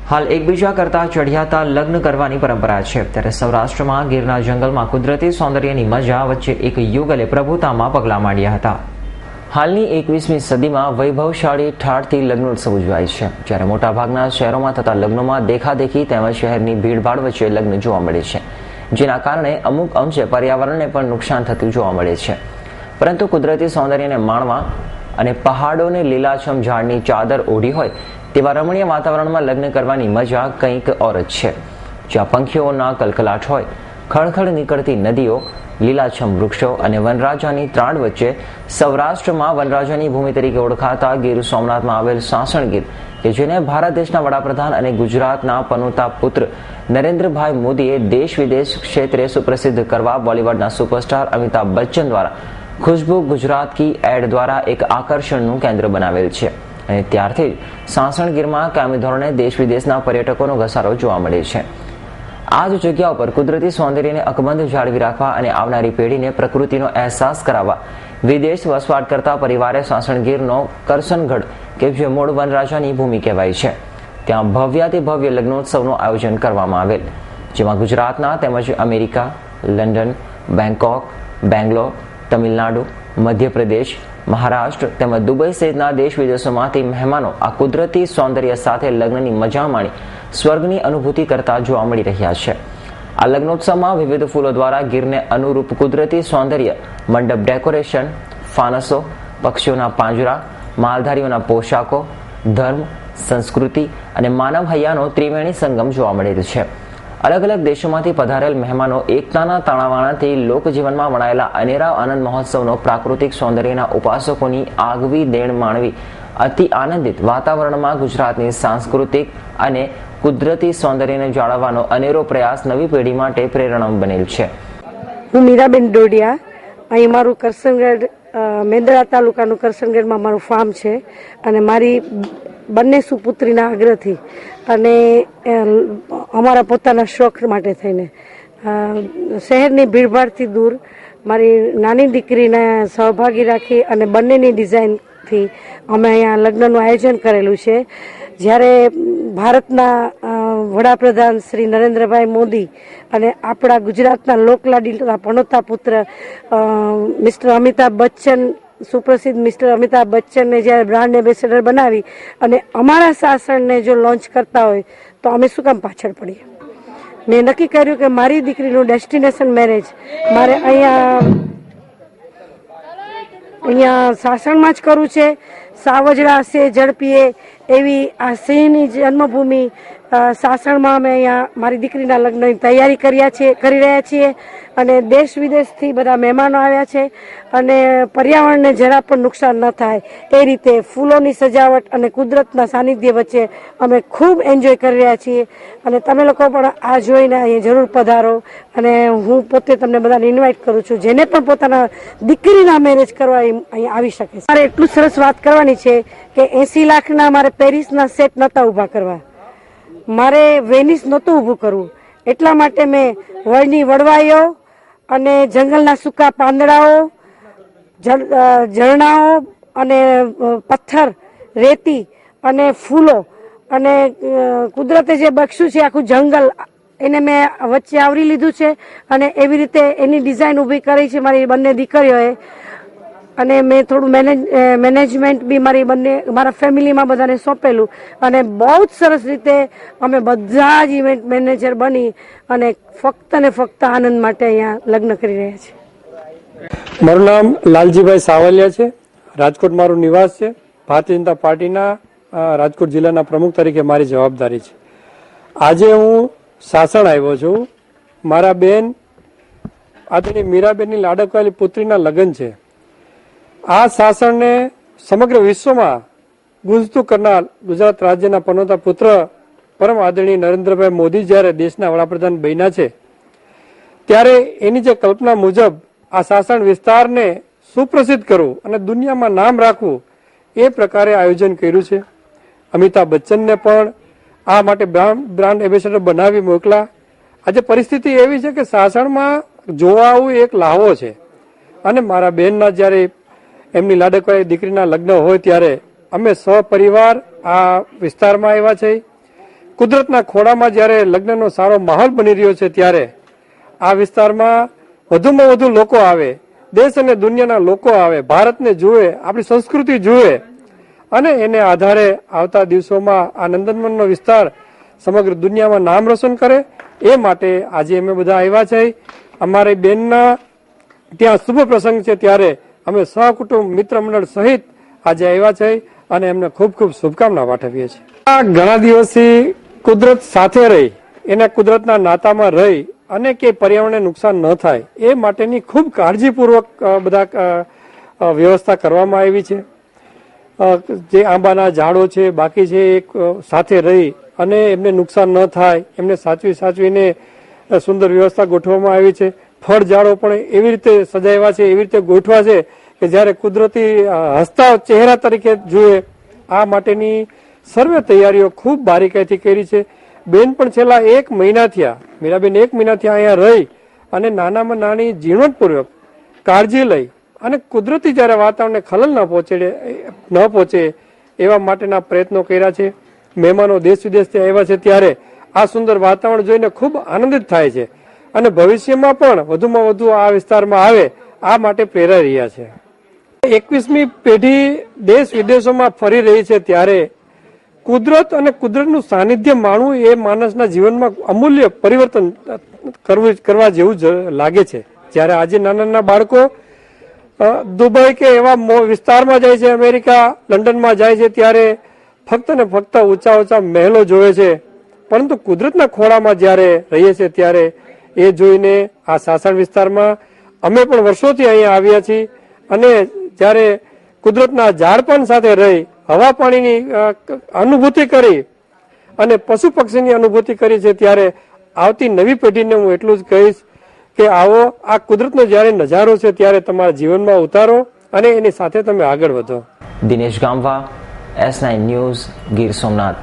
હાલ એકબીજા કરતા ચઢિયાતા લગ્ન કરવાની પરંપરા છે, ત્યારે સૌરાષ્ટ્રમાં ગીરના જંગલમાં કુદરતી સૌંદર્યની મજા વચ્ચે એક યુગલે પ્રભુતામાં પગલાં માંડ્યા હતા. હાલની 21મી સદીમાં વૈભવશાળી ઠાઠથી લગ્નોત્સવ ઉજવાય છે, જ્યારે મોટાભાગના શહેરોમાં થતા લગ્નોમાં દેખાદેખી તેમજ શહેરની ભીડભાડ વચ્ચે લગ્ન જોવા મળે છે, જેના કારણે અમુક અંશે પર્યાવરણને પણ નુકસાન થતું જોવા મળે છે. પરંતુ કુદરતી સૌંદર્યને માણવા અને પહાડોને લીલાછમ ઝાડની ચાદર ઓઢી હોય તેવા રમણીય વાતાવરણમાં લગ્ન કરવાની મજા કંઈક ઓર જ છે, જ્યાં પંખીઓના કલકલાટ હોય, ખળખળ નીકળતી નદીઓ, લીલાછમ વૃક્ષો અને વનરાજાની ત્રાણ વચ્ચે સૌરાષ્ટ્રમાં વનરાજાની ભૂમિ તરીકે ઓળખાતા ગીર સોમનાથમાં આવેલ સાસણ ગીર, કે જેને ભારત દેશના વડાપ્રધાન અને ગુજરાતના પનોતા પુત્ર નરેન્દ્રભાઈ મોદીએ દેશ વિદેશ ક્ષેત્રે સુપ્રસિદ્ધ કરવા બોલિવૂડના સુપરસ્ટાર અમિતાભ બચ્ચન દ્વારા ખુશ્બુ ગુજરાત કી એડ દ્વારા એક આકર્ષણનું કેન્દ્ર બનાવેલ છે, અને ત્યારથી જ સાસણ ગીરમાં કાયમી ધોરણે દેશ વિદેશના પર્યટકોનો ઘસારો જોવા મળે છે. આ જ જગ્યા ઉપર કુદરતી સૌંદર્યને અકબંધ જાળવી રાખવા અને આવનારી પેઢીને પ્રકૃતિનો અહેસાસ કરાવવા વિદેશ વસવાટ કરતા પરિવારે સાસણ ગીરનો કરસનગઢ, કે જે મૂળ વનરાજાની ભૂમિ કહેવાય છે, ત્યાં ભવ્યાતિ ભવ્ય લગ્નોત્સવનું આયોજન કરવામાં આવેલ, જેમાં ગુજરાતના તેમજ America, London, Bangkok, Bangalore, Tamil Nadu, Madhya Pradesh, Maharashtra તેમજ દુબઈ સહિતના દેશ વિદેશોમાંથી મહેમાનો આ કુદરતી સૌંદર્ય સાથે લગ્નની મજા માણી સ્વર્ગની અનુભૂતિ કરતા જોવા મળી રહ્યા છે. આ લગ્નોત્સવમાં વિવિધ ફૂલો દ્વારા ગીરને અનુરૂપ કુદરતી સૌંદર્ય, મંડપ ડેકોરેશન, ફાનસો, પક્ષીઓના પાંજરા, માલધારીઓના પોશાકો, ધર્મ, સંસ્કૃતિ અને માનવ હૈયાનો ત્રિવેણી સંગમ જોવા મળેલ છે. અલગ અલગ દેશોમાંથી પધારેલ મહેમાનો એકતાના તાણાવાણાથી લોકજીવનમાં વણાયેલા અનેરા આનંદ મહોત્સવનો પ્રાકૃતિક સૌંદર્યના ઉપાસકોની આગવી દેણ માણવી અતિ આનંદિત વાતાવરણમાં ગુજરાતની સાંસ્કૃતિક અને કુદરતી સૌંદર્યને જાળવવાનો અનેરો પ્રયાસ નવી પેઢી માટે પ્રેરણા બનેલ છે. હું મીરાબેન ડોડિયા, અહીં મારું કરસનગઢ, મેંદરા તાલુકાનું કરસનગઢમાં મારું ફાર્મ છે, અને મારી બંને સુપુત્રીના આગ્રહથી અને અમારા પોતાના શોખ માટે થઈને શહેરની ભીડભાડથી દૂર મારી નાની દીકરીને સહભાગી રાખી અને બંનેની ડિઝાઇનથી અમે અહીંયા લગ્નનું આયોજન કરેલું છે. જ્યારે ભારતના વડાપ્રધાન શ્રી નરેન્દ્રભાઈ મોદી અને આપણા ગુજરાતના લોકલાડીલા પનોતા પુત્ર મિસ્ટર અમિતાભ બચ્ચન, સુપ્રસિદ્ધ મિસ્ટર અમિતાભ બચ્ચનને જ્યારે બ્રાન્ડ એમ્બેસેડર બનાવી અને અમારા સાસણને જો લોન્ચ કરતા હોય તો અમે શું કામ પાછળ પડીએ. મેં નક્કી કર્યું કે મારી દીકરીનું ડેસ્ટિનેશન મેરેજ મારે અહીંયા સાસણમાં જ કરવું છે. સાવજડા હશે ઝડપીએ એવી આ સિંહની જન્મભૂમિ સાસણમાં અમે અહીંયા મારી દીકરીના લગ્નની તૈયારી કરી રહ્યા છીએ, અને દેશ વિદેશથી બધા મહેમાનો આવ્યા છે, અને પર્યાવરણને જરા પણ નુકસાન ન થાય એ રીતે ફૂલોની સજાવટ અને કુદરતના સાનિધ્ય વચ્ચે અમે ખૂબ એન્જોય કરી રહ્યા છીએ. અને તમે લોકો પણ આ જોઈને અહીંયા જરૂર પધારો, અને હું પોતે તમને બધાને ઇન્વાઇટ કરું છું, જેને પણ પોતાના દીકરીના મેરેજ કરવા અહીંયા આવી શકે. મારે એટલું સરસ વાત કરવાની છે કે 80 લાખના મારે પેરિસના સેટ નહોતા ઊભા કરવા, મારે વેનિસ નહોતું ઊભું કરવું, એટલા માટે મેં વળની વડવાઈઓ અને જંગલના સૂકા પાંદડાઓ, ઝરણાઓ અને પથ્થર, રેતી અને ફૂલો અને કુદરતે જે બક્ષું છે આખું જંગલ, એને મેં વચ્ચે આવરી લીધું છે, અને એવી રીતે એની ડિઝાઇન ઊભી કરી છે મારી બંને દીકરીઓએ. અને મેં થોડું મેનેજમેન્ટ બી મારા ફેમિલીમાં બધાને સોંપેલું, અને બહુ જ સરસ રીતે અમે બધા જ ઇવેન્ટ મેનેજર બની અને ફક્ત ને ફક્ત આનંદ માટે અહીંયા લગ્ન કરી રહ્યા છીએ. મારું નામ લાલજીભાઈ સાવલિયા છે, રાજકોટ મારું નિવાસ છે. ભારતીય જનતા પાર્ટીના રાજકોટ જિલ્લાના પ્રમુખ તરીકે મારી જવાબદારી છે. આજે હું સાસણ આવ્યો છું. મારા બેન આદરણીય મીરાબેનની લાડકવાયેલી પુત્રીના લગ્ન છે. આ શાસનને સમગ્ર વિશ્વમાં ગુંજતું કરનાર ગુજરાત રાજ્યના પનોતા પુત્ર પરમ આદરણીય નરેન્દ્રભાઈ મોદી જ્યારે દેશના વડાપ્રધાન બન્યા છે, ત્યારે એની જે કલ્પના મુજબ આ શાસન વિસ્તારને સુપ્રસિદ્ધ કરવું અને દુનિયામાં નામ રાખવું, એ પ્રકારે આયોજન કર્યું છે. અમિતાભ બચ્ચનને પણ આ માટે બ્રાન્ડ એમ્બેસેડર બનાવી મોકલા. આજે પરિસ્થિતિ એવી છે કે સાસણમાં જોવા આવું એક લાહવો છે, અને મારા બહેનના જ્યારે એમની લાડકવાળી દીકરીના લગ્ન હોય ત્યારે અમે સહપરિવાર આ વિસ્તારમાં આવ્યા છે. કુદરતના ખોળામાં જ્યારે લગ્નનો સારો માહોલ બની રહ્યો છે ત્યારે આ વિસ્તારમાં વધુમાં વધુ લોકો આવે, દેશ અને દુનિયાના લોકો આવે, ભારતને જુએ, આપણી સંસ્કૃતિ જુએ અને એને આધારે આવતા દિવસોમાં આ નંદનવનનો વિસ્તાર સમગ્ર દુનિયામાં નામ રોશન કરે એ માટે આજે અમે બધા આવ્યા છે. અમારી બેનના ત્યાં શુભ પ્રસંગ છે ત્યારે અમે સહકુટુંબ મિત્ર મંડળ સહિત આજે આવ્યા છે અને એમને ખૂબ ખૂબ શુભકામના પાઠવીએ છીએ. આ ઘણા દિવસથી કુદરત સાથે રહી, એના કુદરતના નાતામાં રહી અને કે પર્યાવરણને નુકસાન ન થાય એ માટેની ખૂબ કાળજીપૂર્વક બધા વ્યવસ્થા કરવામાં આવી છે. જે આંબાના ઝાડો છે બાકી છે એક સાથે રહી અને એમને નુકસાન ન થાય એમને સાચવીને સુંદર વ્યવસ્થા ગોઠવવામાં આવી છે. ફળ ઝાડો પણ એવી રીતે સજાવ્યા છે, એવી રીતે ગોઠવા છે કે જ્યારે કુદરતી હસતા ચહેરા તરીકે જુએ. આ માટેની સર્વે તૈયારીઓ ખૂબ બારીકાઈથી કરી છે. બેન પણ છેલ્લા 1 મહિના થયા, મીરાબેન 1 મહિના થયા અહીંયા રહી અને નાનામાં નાની ઝીણવટપૂર્વક કાળજી લઈ અને કુદરતી જ્યારે વાતાવરણને ખલલ ન પહોંચે એવા માટેના પ્રયત્નો કર્યા છે. મહેમાનો દેશ વિદેશથી આવ્યા છે ત્યારે આ સુંદર વાતાવરણ જોઈને ખૂબ આનંદિત થાય છે અને ભવિષ્યમાં પણ વધુમાં વધુ આ વિસ્તારમાં આવે આ માટે પ્રેરાઈ રહ્યા છે. 21મી પેઢી દેશ વિદેશોમાં ફરી રહી છે ત્યારે કુદરત અને કુદરતનું સાનિધ્ય માણવું એ માણસના જીવનમાં અમૂલ્ય પરિવર્તન કરવા જેવું લાગે છે. જ્યારે આજે નાના નાના બાળકો દુબઈ કે એવા વિસ્તારમાં જાય છે, અમેરિકા, લંડનમાં જાય છે ત્યારે ફક્ત ને ફક્ત ઊંચા ઊંચા મહેલો જોવે છે, પરંતુ કુદરતના ખોળામાં જ્યારે રહીએ છીએ ત્યારે એ જોઈને આ સાસણ વિસ્તારમાં અમે પણ વર્ષોથી અહીંયા આવ્યા છીએ અને જ્યારે કુદરતના ઝાડપાન સાથે રહી હવા પાણીની અનુભૂતિ કરી અને પશુ પક્ષીની અનુભૂતિ કરી છે ત્યારે આવતી નવી પેઢીને હું એટલું જ કહીશ કે આવો આ કુદરતનો જ્યારે નજારો છે ત્યારે તમારા જીવનમાં ઉતારો અને એની સાથે તમે આગળ વધો. Dinesh ગામવા, S9 news, Gir Somnath.